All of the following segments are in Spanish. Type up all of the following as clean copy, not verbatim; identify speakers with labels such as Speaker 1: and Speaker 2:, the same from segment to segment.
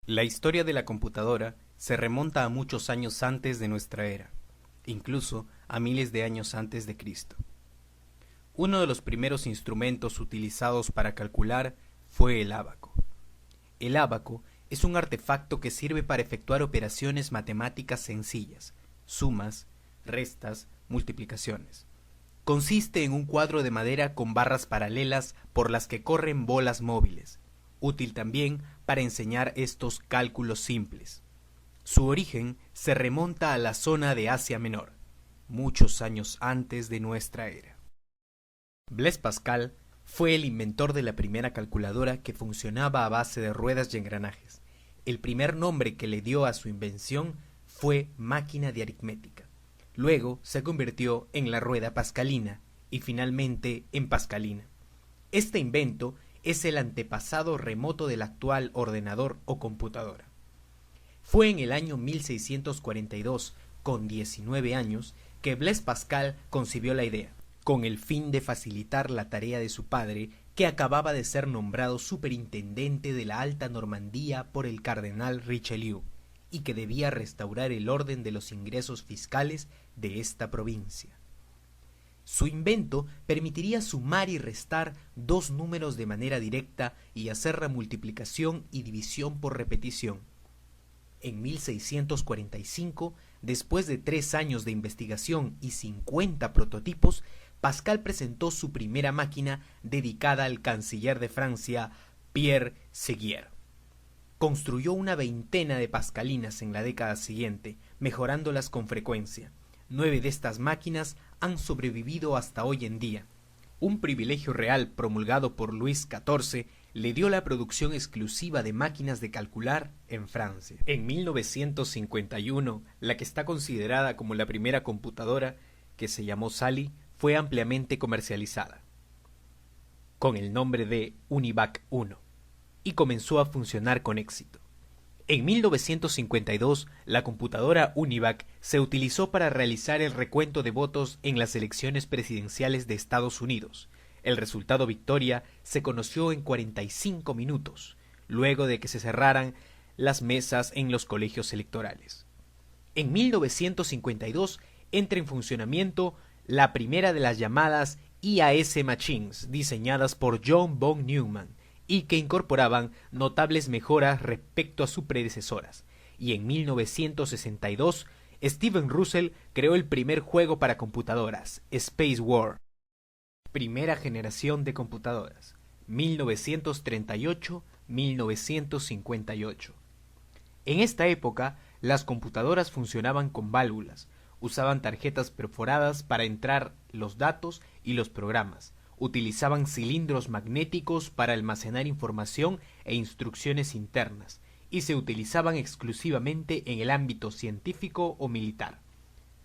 Speaker 1: La historia de la computadora se remonta a muchos años antes de nuestra era, incluso a miles de años antes de Cristo. Uno de los primeros instrumentos utilizados para calcular fue el ábaco. El ábaco es un artefacto que sirve para efectuar operaciones matemáticas sencillas, sumas, restas, multiplicaciones. Consiste en un cuadro de madera con barras paralelas por las que corren bolas móviles, útil también para enseñar estos cálculos simples. Su origen se remonta a la zona de Asia Menor, muchos años antes de nuestra era. Blaise Pascal fue el inventor de la primera calculadora que funcionaba a base de ruedas y engranajes. El primer nombre que le dio a su invención fue máquina de aritmética. Luego se convirtió en la rueda pascalina y finalmente en pascalina. Este invento es el antepasado remoto del actual ordenador o computadora. Fue en el año 1642, con 19 años, que Blaise Pascal concibió la idea, con el fin de facilitar la tarea de su padre, que acababa de ser nombrado superintendente de la Alta Normandía por el cardenal Richelieu, y que debía restaurar el orden de los ingresos fiscales de esta provincia. Su invento permitiría sumar y restar dos números de manera directa y hacer la multiplicación y división por repetición. En 1645, después de 3 años de investigación y 50 prototipos, Pascal presentó su primera máquina dedicada al canciller de Francia, Pierre Séguier. Construyó una veintena de pascalinas en la década siguiente, mejorándolas con frecuencia. 9 de estas máquinas han sobrevivido hasta hoy en día. Un privilegio real promulgado por Luis XIV le dio la producción exclusiva de máquinas de calcular en Francia. En 1951, la que está considerada como la primera computadora, que se llamó Sally, fue ampliamente comercializada, con el nombre de Univac 1, y comenzó a funcionar con éxito. En 1952, la computadora Univac se utilizó para realizar el recuento de votos en las elecciones presidenciales de Estados Unidos. El resultado victoria se conoció en 45 minutos, luego de que se cerraran las mesas en los colegios electorales. En 1952 entra en funcionamiento la primera de las llamadas IAS Machines, diseñadas por John von Neumann, y que incorporaban notables mejoras respecto a sus predecesoras. Y en 1962, Steven Russell creó el primer juego para computadoras, Space War. Primera generación de computadoras, 1938-1958. En esta época, las computadoras funcionaban con válvulas, usaban tarjetas perforadas para entrar los datos y los programas, utilizaban cilindros magnéticos para almacenar información e instrucciones internas, y se utilizaban exclusivamente en el ámbito científico o militar.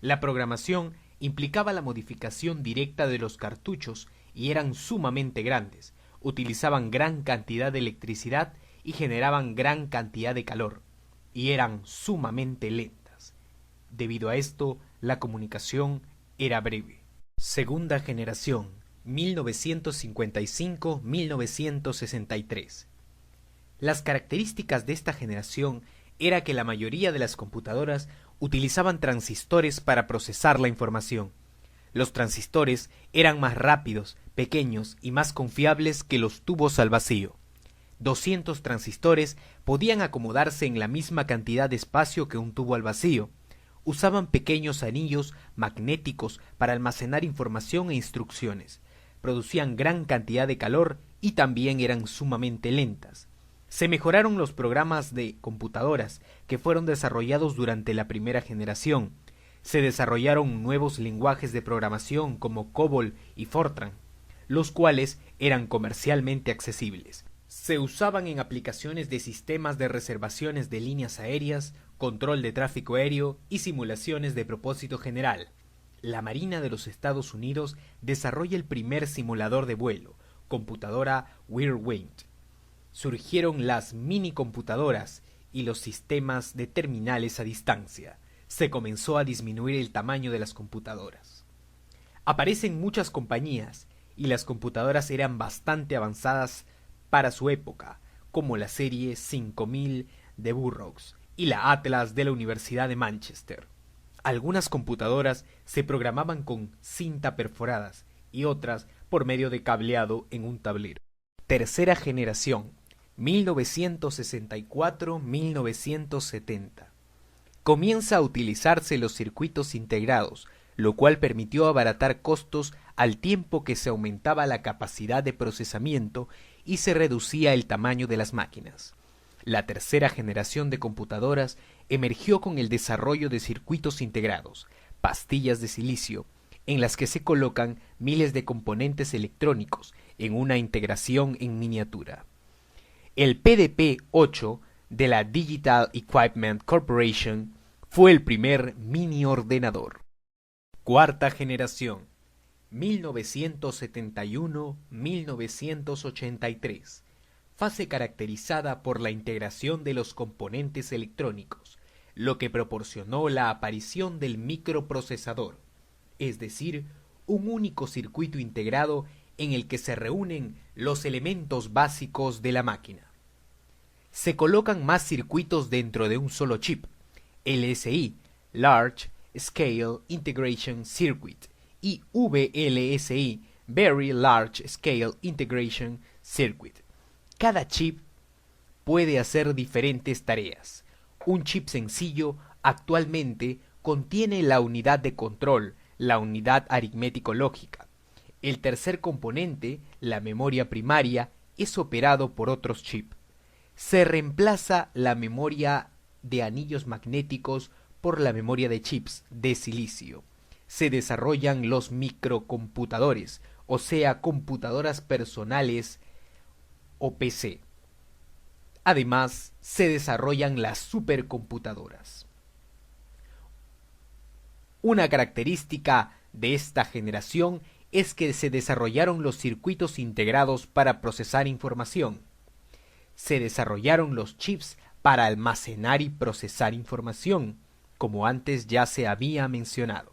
Speaker 1: La programación implicaba la modificación directa de los cartuchos y eran sumamente grandes, utilizaban gran cantidad de electricidad y generaban gran cantidad de calor, y eran sumamente lentas. Debido a esto, la comunicación era breve. Segunda generación, 1955-1963. Las características de esta generación era que la mayoría de las computadoras utilizaban transistores para procesar la información. Los transistores eran más rápidos, pequeños y más confiables que los tubos al vacío. 200 transistores podían acomodarse en la misma cantidad de espacio que un tubo al vacío. Usaban pequeños anillos magnéticos para almacenar información e instrucciones. Producían gran cantidad de calor y también eran sumamente lentas. Se mejoraron los programas de computadoras que fueron desarrollados durante la primera generación. Se desarrollaron nuevos lenguajes de programación como COBOL y Fortran, los cuales eran comercialmente accesibles. Se usaban en aplicaciones de sistemas de reservaciones de líneas aéreas, control de tráfico aéreo y simulaciones de propósito general. La Marina de los Estados Unidos desarrolla el primer simulador de vuelo, computadora Whirlwind. Surgieron las minicomputadoras y los sistemas de terminales a distancia. Se comenzó a disminuir el tamaño de las computadoras. Aparecen muchas compañías y las computadoras eran bastante avanzadas para su época, como la serie 5000 de Burroughs y la Atlas de la Universidad de Manchester. Algunas computadoras se programaban con cinta perforadas y otras por medio de cableado en un tablero. Tercera generación, 1964-1970. Comienza a utilizarse los circuitos integrados, lo cual permitió abaratar costos al tiempo que se aumentaba la capacidad de procesamiento y se reducía el tamaño de las máquinas. La tercera generación de computadoras emergió con el desarrollo de circuitos integrados, pastillas de silicio, en las que se colocan miles de componentes electrónicos en una integración en miniatura. El PDP-8 de la Digital Equipment Corporation fue el primer mini ordenador. Cuarta generación, 1971-1983. Fase caracterizada por la integración de los componentes electrónicos, lo que proporcionó la aparición del microprocesador, es decir, un único circuito integrado en el que se reúnen los elementos básicos de la máquina. Se colocan más circuitos dentro de un solo chip, LSI, Large Scale Integration Circuit, y VLSI, Very Large Scale Integration Circuit. Cada chip puede hacer diferentes tareas. Un chip sencillo actualmente contiene la unidad de control, la unidad aritmético-lógica. El tercer componente, la memoria primaria, es operado por otros chips. Se reemplaza la memoria de anillos magnéticos por la memoria de chips de silicio. Se desarrollan los microcomputadores, o sea, computadoras personales o PC. Además, se desarrollan las supercomputadoras. Una característica de esta generación es que se desarrollaron los circuitos integrados para procesar información. Se desarrollaron los chips para almacenar y procesar información, como antes ya se había mencionado.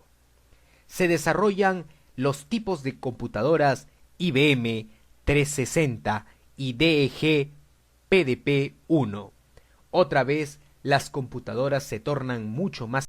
Speaker 1: Se desarrollan los tipos de computadoras IBM 360 y DEG PDP-1. Otra vez, las computadoras se tornan mucho más